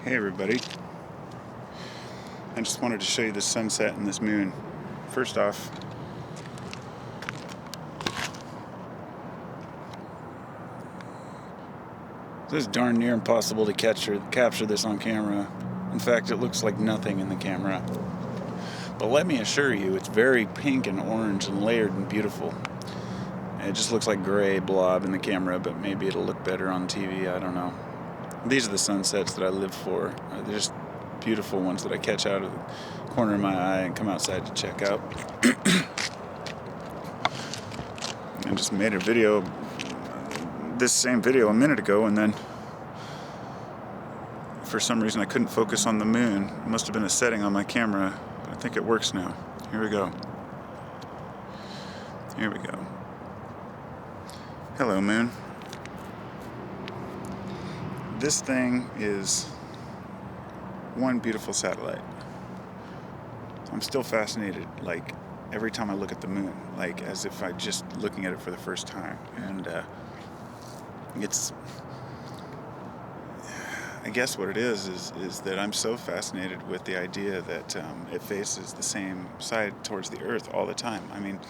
Hey everybody, I just wanted to show you the sunset and this moon. First off, this is darn near impossible to capture this on camera. In fact, it looks like nothing in the camera. But let me assure you, it's very pink and orange and layered and beautiful. It just looks like gray blob in the camera, but maybe it'll look better on TV, I don't know. These are the sunsets that I live for. They're just beautiful ones that I catch out of the corner of my eye and come outside to check out. I just made a video, this same video a minute ago, and then for some reason I couldn't focus on the moon. It must have been a setting on my camera. I think it works now. Here we go. Here we go. Hello, moon. This thing is one beautiful satellite. I'm still fascinated, like, every time I look at the moon, like, as if I'm just looking at it for the first time. And it's, I guess what it is that I'm so fascinated with the idea that it faces the same side towards the Earth all the time. I mean,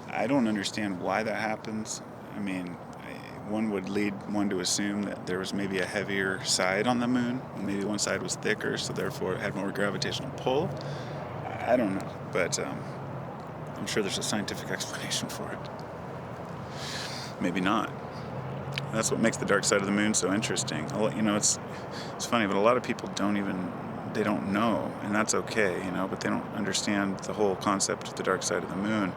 I don't understand why that happens. I mean, one would lead one to assume that there was maybe a heavier side on the moon. Maybe one side was thicker, so therefore it had more gravitational pull. I don't know, but I'm sure there's a scientific explanation for it. Maybe not. That's what makes the dark side of the moon so interesting. You know, it's funny, but a lot of people don't know, and that's okay, you know, but they don't understand the whole concept of the dark side of the moon.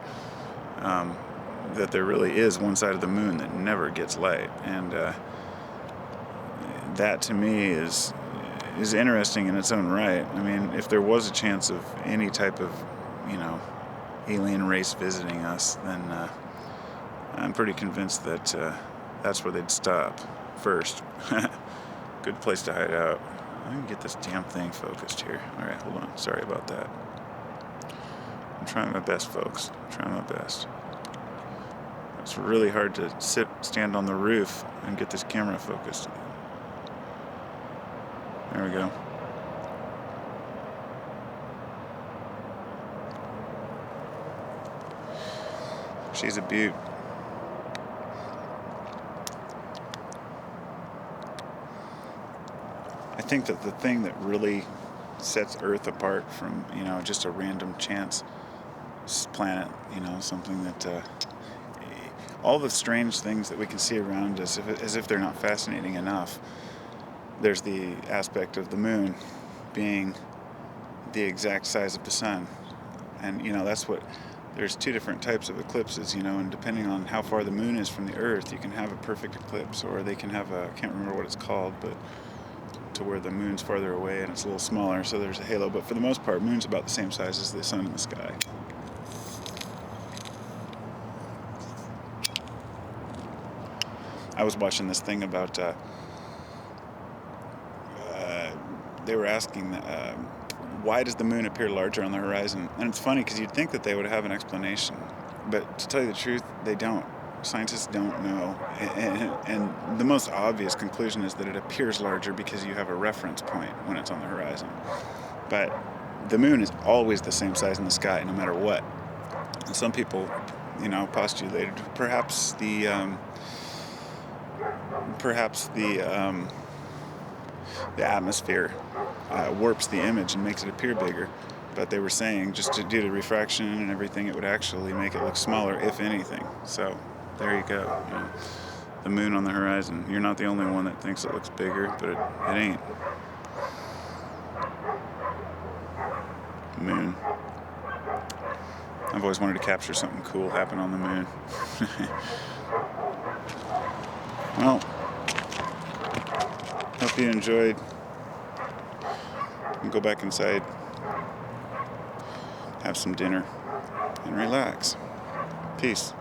That there really is one side of the moon that never gets light, and that to me is interesting in its own right. I mean, if there was a chance of any type of, you know, alien race visiting us, then I'm pretty convinced that that's where they'd stop first. Good place to hide out. I can get this damn thing focused here. All right, hold on. Sorry about that. I'm trying my best, folks. I'm trying my best. It's really hard to stand on the roof and get this camera focused. There we go. She's a beaut. I think that the thing that really sets Earth apart from, you know, just a random chance planet, you know, something that all the strange things that we can see around us, as if they're not fascinating enough, there's the aspect of the moon being the exact size of the sun. And, you know, there's two different types of eclipses, you know, and depending on how far the moon is from the Earth, you can have a perfect eclipse, or they can have I can't remember what it's called, but to where the moon's farther away and it's a little smaller, so there's a halo. But for the most part, moon's about the same size as the sun in the sky. I was watching this thing about, they were asking, why does the moon appear larger on the horizon? And it's funny because you'd think that they would have an explanation, but to tell you the truth, they don't. Scientists don't know. And the most obvious conclusion is that it appears larger because you have a reference point when it's on the horizon. But the moon is always the same size in the sky, no matter what. And some people, you know, postulated perhaps the atmosphere warps the image and makes it appear bigger. But they were saying just due to refraction and everything, it would actually make it look smaller, if anything. So there you go. You know, the moon on the horizon. You're not the only one that thinks it looks bigger, but it ain't. Moon. I've always wanted to capture something cool happen on the moon. Well, hope you enjoyed. And go back inside, have some dinner, and relax. Peace.